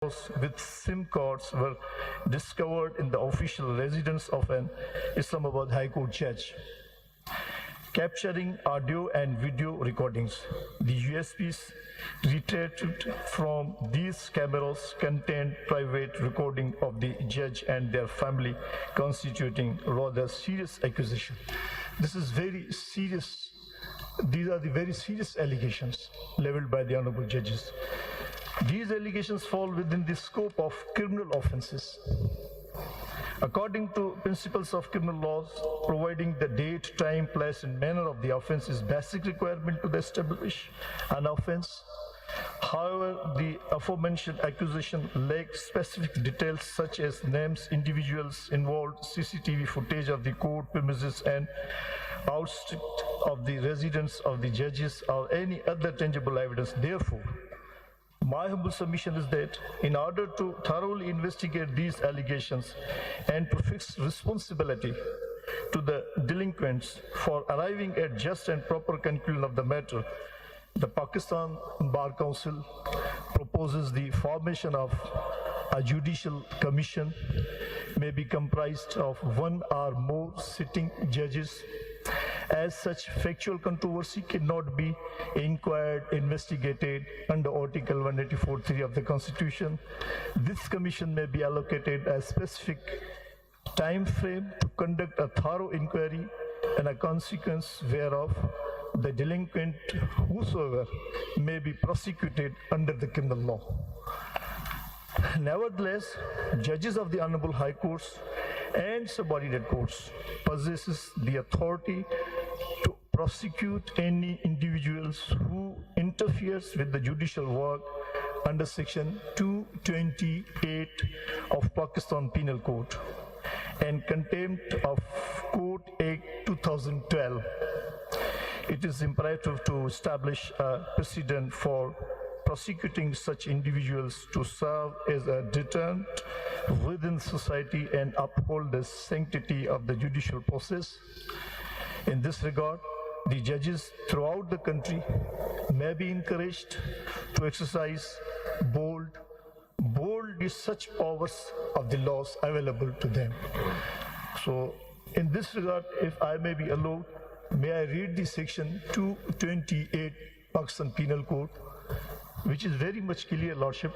with SIM cards were discovered in the official residence of an Islamabad High Court judge. Capturing audio and video recordings. The USBs retrieved from these cameras contained private recording of the judge and their family, constituting rather serious accusation. This is very serious. These are the very serious allegations leveled by the honorable judges. These allegations fall within the scope of criminal offenses. According to principles of criminal laws, providing the date, time, place, and manner of the offense is basic requirement to establish an offense. However, the aforementioned accusation lacks specific details such as names, individuals involved, CCTV footage of the court premises, and outstretched of the residence of the judges or any other tangible evidence. Therefore, my humble submission is that in order to thoroughly investigate these allegations and to fix responsibility to the delinquents for arriving at just and proper conclusion of the matter, the Pakistan Bar Council proposes the formation of a judicial commission, may be comprised of one or more sitting judges. As such, factual controversy cannot be inquired, investigated under Article 184(3) of the Constitution. This commission may be allocated a specific time frame to conduct a thorough inquiry, and a consequence whereof the delinquent whosoever may be prosecuted under the criminal law. Nevertheless, judges of the Honorable High Courts and subordinate courts possesses the authority to prosecute any individuals who interferes with the judicial work under Section 228 of Pakistan Penal Code and Contempt of Court Act 2012. It is imperative to establish a precedent for prosecuting such individuals to serve as a deterrent within society and uphold the sanctity of the judicial process. In this regard, the judges throughout the country may be encouraged to exercise boldly such powers of the laws available to them. So, in this regard, if I may be allowed, may I read the section 228 Pakistan Penal Code, which is very much clear, Lordship.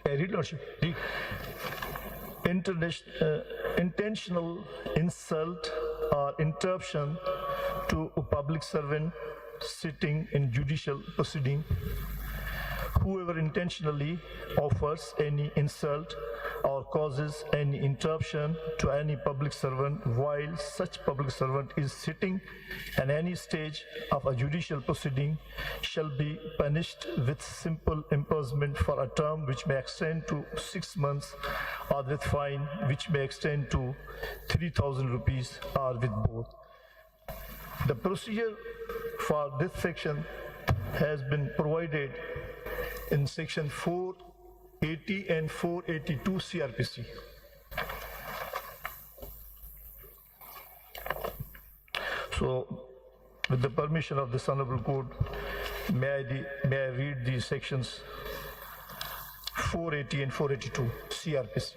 I read, Lordship. Intentional insult or interruption to a public servant sitting in judicial proceeding. Whoever intentionally offers any insult or causes any interruption to any public servant while such public servant is sitting at any stage of a judicial proceeding shall be punished with simple imprisonment for a term which may extend to 6 months, or with fine which may extend to 3,000 rupees, or with both. The procedure for this section has been provided in section 480 and 482 CRPC. So, with the permission of this Honorable Court, may I read these sections 480 and 482 CRPC.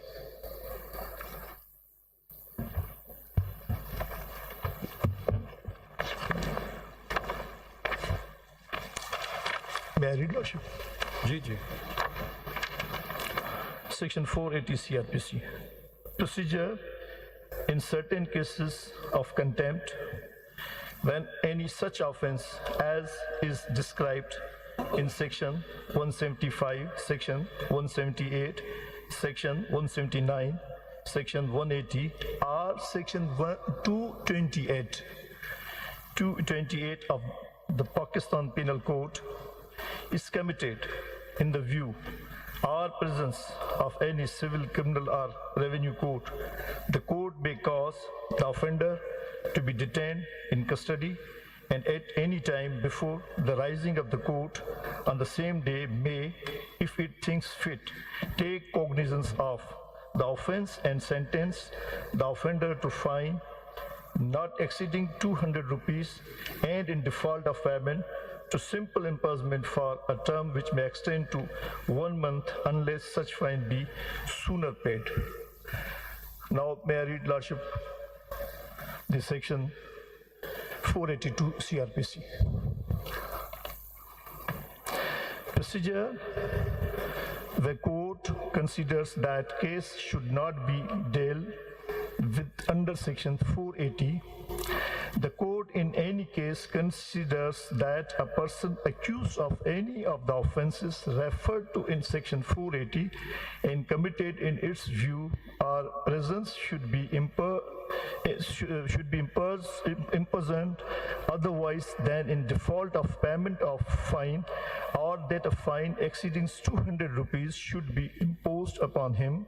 May I read, Lordship? Ji. Section 480 CRPC. Procedure in certain cases of contempt when any such offense as is described in Section 175, Section 178, Section 179, Section 180, or Section 228 of the Pakistan Penal Code is committed in the view or presence of any civil, criminal, or revenue court, the court may cause the offender to be detained in custody and at any time before the rising of the court on the same day may, if it thinks fit, take cognizance of the offense and sentence the offender to fine not exceeding 200 rupees and in default of payment to simple imprisonment for a term which may extend to 1 month unless such fine be sooner paid. Now may I read, Lordship, the section 482 CRPC. Procedure: the court considers that case should not be dealt with under section 480. The court in any case considers that a person accused of any of the offenses referred to in section 480 and committed in its view or presence should be imprisoned otherwise than in default of payment of fine, or that a fine exceeding 200 rupees should be imposed upon him,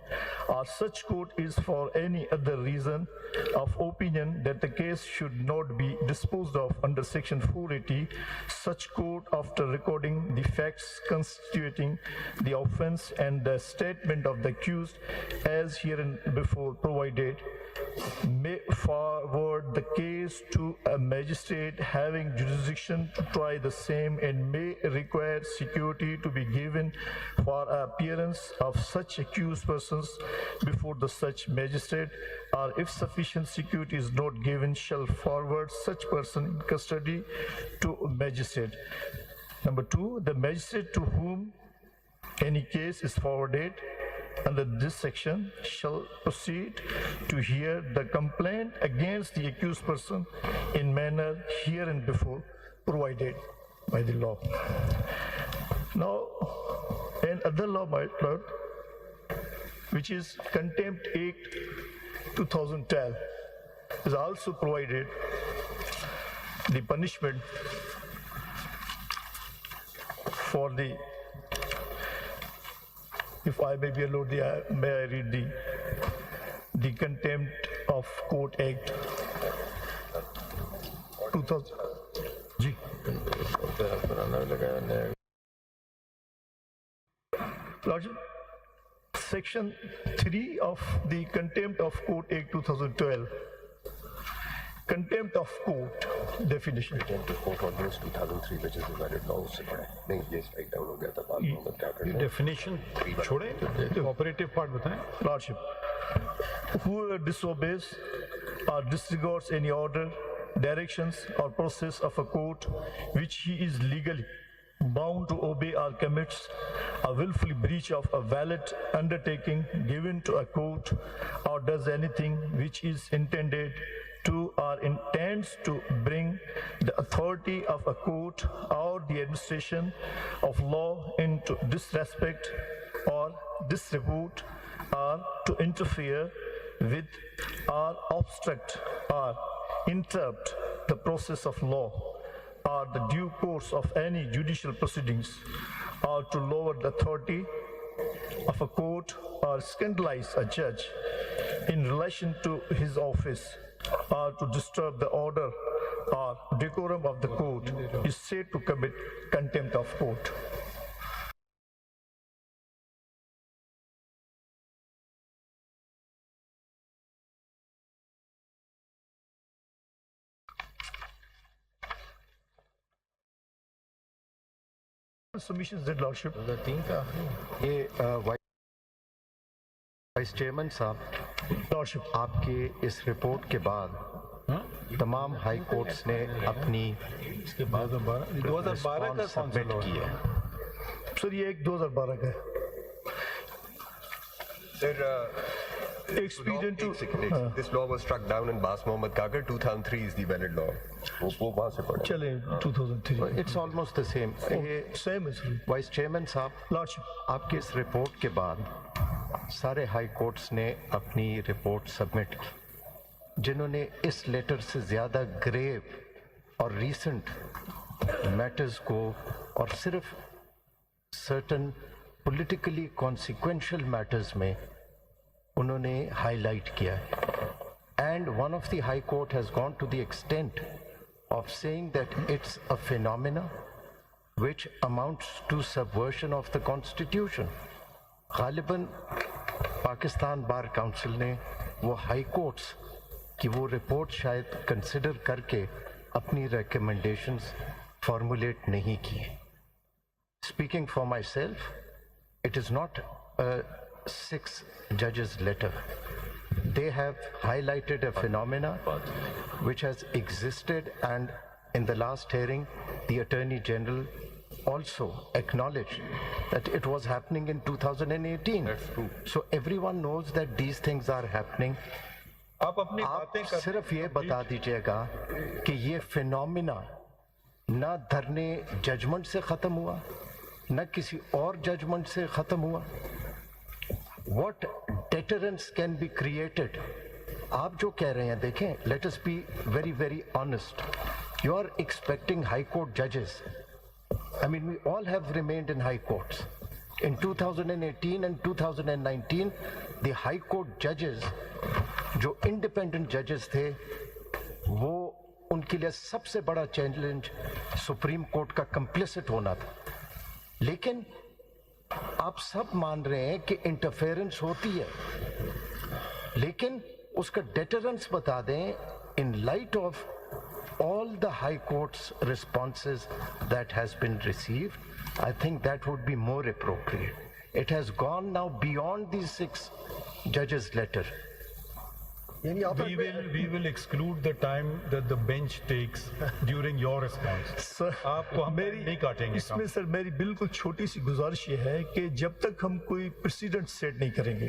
or such court is for any other reason of opinion that the case should not be disposed of under section 480, such court, after recording the facts constituting the offense and the statement of the accused as hereinbefore provided, may forward the case to a magistrate having jurisdiction to try the same, and may require security to be given for appearance of such accused persons before the such magistrate, or if sufficient security is not given, shall forward such person in custody to a magistrate. Number 2, the magistrate to whom any case is forwarded under this section shall proceed to hear the complaint against the accused person in manner hereinbefore provided by the law. Now, another law, my lord, which is Contempt Act 2012, is also provided the punishment for the, if I may be allowed, may I read the Contempt of Court Act 2000. Ji. Lordship, Section 3 of the Contempt of Court Act 2012. Contempt of court definition. Contempt of court ordinance 2003, which is a valid law. नहीं ये strike down हो गया था बाद में क्या करना? Definition छोड़े, cooperative part बताएं. Lordship, whoever disobeys or disregards any order, directions or process of a court which he is legally bound to obey or commits a willful breach of a valid undertaking given to a court, or does anything which is intended to or intends to bring the authority of a court or the administration of law into disrespect or disrepute, or to interfere with or obstruct or interrupt the process of law or the due course of any judicial proceedings, or to lower the authority of a court or scandalize a judge in relation to his office, or to disturb the order or decorum of the court, is said to commit contempt of court. Submissions, Dear Lordship. ये vice chairman साहब, Lordship, आपके इस report के बाद तमाम high courts ने अपनी 2012 का सबमिट की है. सर ये एक 2012 का है. Expedient to This law was struck down in Bas Mohammad Kakar. 2003 is the valid law. वो वहाँ से पढ़े. चले 2003. It's almost the same. ये Same is वाइस चेयरमैन साहब, Lordship. आपके इस रिपोर्ट के बाद सारे हाई कोर्ट्स ने अपनी रिपोर्ट सबमिट की, जिन्होंने इस लेटर से ज़्यादा ग्रेव और रीसेंट मैटर्स को और सिर्फ सर्टन पॉलिटिकली कॉन्सिक्वेंशियल मैटर्स में उन्होंने हाईलाइट किया है. And one of the high court has gone to the extent of saying that it's a phenomena which amounts to subversion of the constitution. غالباً پاکستان بار council نے وہ ہائی کورٹس کی وہ report شاید کنسیڈر کر کے اپنی ریکمنڈیشنز فارمولیٹ نہیں کی. Speaking for my self, it is not a 6 judges letter. They have highlighted a phenomena which has existed, and in the last hearing the Attorney General also acknowledged that it was happening in 2018. That's true. So everyone knows that these things are happening. آپ اپنی آپ باتیں صرف یہ بتا دیجئے گا کہ یہ فینومینا نہ دھرنے ججمنٹ سے ختم ہوا نہ کسی اور ججمنٹ سے ختم ہوا. What deterrence can be created? آپ جو کہہ رہے ہیں, دیکھیں, let us be very very honest. You are expecting high court judges. I mean, we all have remained in high courts. In 2018 and 2019, the high court judges, جو independent judges تھے, وہ ان کے لیے سب سے بڑا چیلنج سپریم کورٹ کا کمپلیسٹ ہونا تھا. لیکن آپ سب مان رہے ہیں کہ انٹرفیئرنس ہوتی ہے, لیکن اس کا ڈیٹرنس بتا دیں in light of all the high court's responses that has been received. I think that would be more appropriate. It has gone now beyond these 6 judges letter. We will exclude the time that the bench takes during your response. سر آپ کو ہم نہیں کاٹیں گے. اس میں سر میری بالکل چھوٹی سی گزارش یہ ہے کہ جب تک ہم کوئی پریسیڈنٹ سیٹ نہیں کریں گے,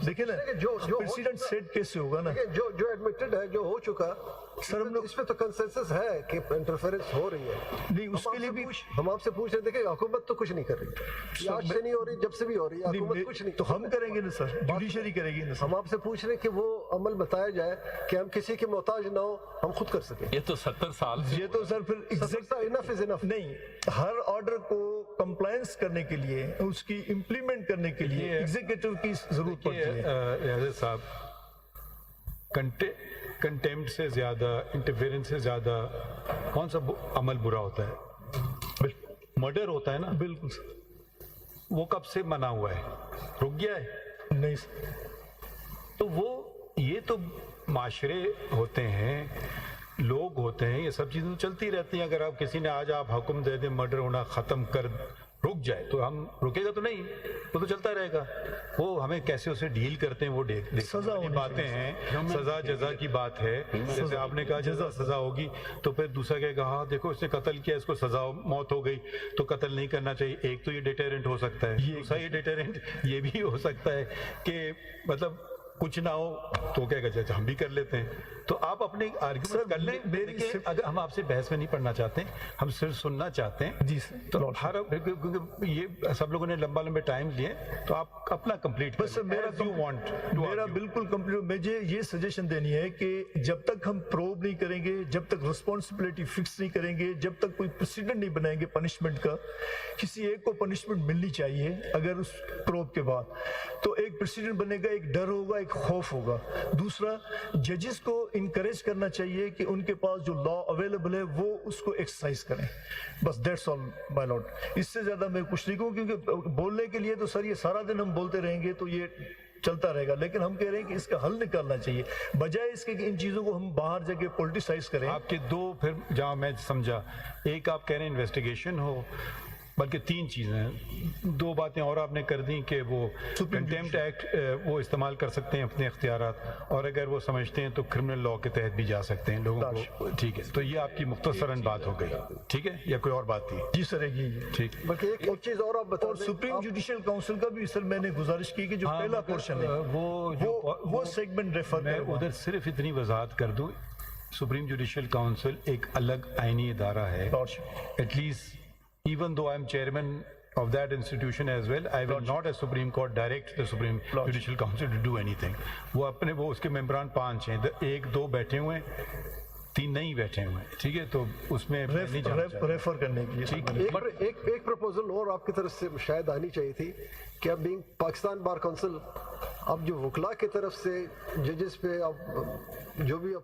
دیکھیں نا پریسیڈنٹ سیٹ کیسے ہوگا نا, جو ایڈمیٹڈ ہے, جو ہو چکا, سر ہم لوگ اس پہ تو کنسنسس ہے کہ انٹرفیئرنس ہو رہی ہے. نہیں, اس کے لیے بھی ہم آپ سے پوچھ رہے تھے کہ حکومت تو کچھ نہیں کر رہی, آج سے نہیں ہو رہی, جب سے بھی ہو رہی ہے حکومت کچھ نہیں. تو ہم کریں گے نا سر, جوڈیشری کرے گی نا سر. ہم آپ سے پوچھ رہے ہیں کہ وہ عمل بتایا جائے کہ ہم کسی کے محتاج نہ ہو, ہم خود کر سکیں. یہ تو 70 سال یہ تو سر پھر انف از انف. نہیں, ہر آرڈر کو کمپلائنس کرنے کے لیے, اس کی امپلیمنٹ کرنے کے لیے ایگزیکٹو کی ضرورت پڑتی ہے. ریاض صاحب, کنٹیمپٹ سے زیادہ, انٹرفیئرنس سے زیادہ کون سا عمل برا ہوتا ہے؟ مرڈر ہوتا ہے نا. بالکل سر. وہ کب سے منع ہوا ہے؟ رک گیا ہے؟ نہیں سر. تو وہ یہ تو معاشرے ہوتے ہیں, لوگ ہوتے ہیں, یہ سب چیزیں تو چلتی رہتی ہیں. اگر آپ کسی نے آج آپ حکم دے دیں مرڈر ہونا ختم کر, رک جائے, تو ہم رکے گا تو نہیں, وہ تو چلتا رہے گا. وہ ہمیں کیسے اسے ڈیل کرتے ہیں وہ سزا کی باتیں ہیں. سزا جزا کی بات ہے. جیسے آپ نے کہا جزا سزا ہوگی, تو پھر دوسرا کہے گا ہاں دیکھو اس نے قتل کیا, اس کو سزا موت ہو گئی تو قتل نہیں کرنا چاہیے. ایک تو یہ ڈیٹرنٹ ہو سکتا ہے, دوسرا یہ ڈیٹرنٹ یہ بھی ہو سکتا ہے کہ مطلب کچھ نہ ہو تو کہے گا ہم بھی کر لیتے ہیں. تو آپ اپنی آرگیومنٹ کر لیں. اگر ہم آپ سے بحث میں نہیں پڑھنا چاہتے, ہم صرف سننا چاہتے ہیں. جی سر. تو ہر یہ سب لوگوں نے لمبے ٹائم لیے, تو آپ اپنا کمپلیٹ بس میرا بالکل کمپلیٹ. مجھے یہ سجیشن دینی ہے کہ جب تک ہم پروب نہیں کریں گے, جب تک رسپانسبلٹی فکس نہیں کریں گے, جب تک کوئی پریسیڈنٹ نہیں بنائیں گے پنشمنٹ کا, کسی ایک کو پنشمنٹ ملنی چاہیے اگر اس پروب کے بعد, تو ایک پریسیڈنٹ بنے گا, ایک ڈر ہوگا, ایک خوف ہوگا. دوسرا, ججز کو انکریج کرنا چاہیے کہ ان کے پاس جو لا اویلیبل ہے وہ اس کو ایکسرسائز کریں. بس دیٹس آل مائی لارڈ. اس سے زیادہ میں کچھ نہیں کہوں, کیونکہ بولنے کے لیے تو سر یہ سارا دن ہم بولتے رہیں گے تو یہ چلتا رہے گا, لیکن ہم کہہ رہے ہیں کہ اس کا حل نکالنا چاہیے, بجائے اس کے کہ ان چیزوں کو ہم باہر جا کے پولیٹیسائز کریں. آپ کے دو پھر جہاں میں سمجھا, ایک آپ کہہ رہے ہیں انویسٹیگیشن ہو, بلکہ 3 چیزیں ہیں. 2 باتیں اور آپ نے کر دیں کہ وہ کنٹیمپٹ ایکٹ وہ استعمال کر سکتے ہیں اپنے اختیارات, اور اگر وہ سمجھتے ہیں تو کرمنل لا کے تحت بھی جا سکتے ہیں لوگوں کو. ٹھیک ہے, تو یہ آپ کی مختصراً بات ہو گئی. ٹھیک ہے, یا کوئی اور بات تھی؟ جی سر, یہ ٹھیک. بلکہ ایک چیز اور آپ بتا اور دیں, سپریم جوڈیشل کاؤنسل کا بھی سر میں نے گزارش کی کہ جو پہلا پورشن ہے وہ سیگمنٹ ریفر میں ادھر صرف اتنی وضاحت کر دوں, سپریم جوڈیشل کاؤنسل ایک الگ آئینی ادارہ ہے. At least even though I am chairman of that institution as well, I will not as Supreme Court direct the Supreme Judicial Council to do anything. وہ اپنے وہ اس کے ممبران 5 ہیں, 1-2 بیٹھے ہوئے ہیں, 3 نہیں بیٹھے ہوئے ہیں. ٹھیک ہے, تو اس میں ریفر کرنے کے لیے ایک پروپوزل اور آپ کی طرف سے شاید آنی چاہیے تھی کہ اب بینگ پاکستان بار کونسل, اب جو وکلا کی طرف سے ججز پہ اب جو بھی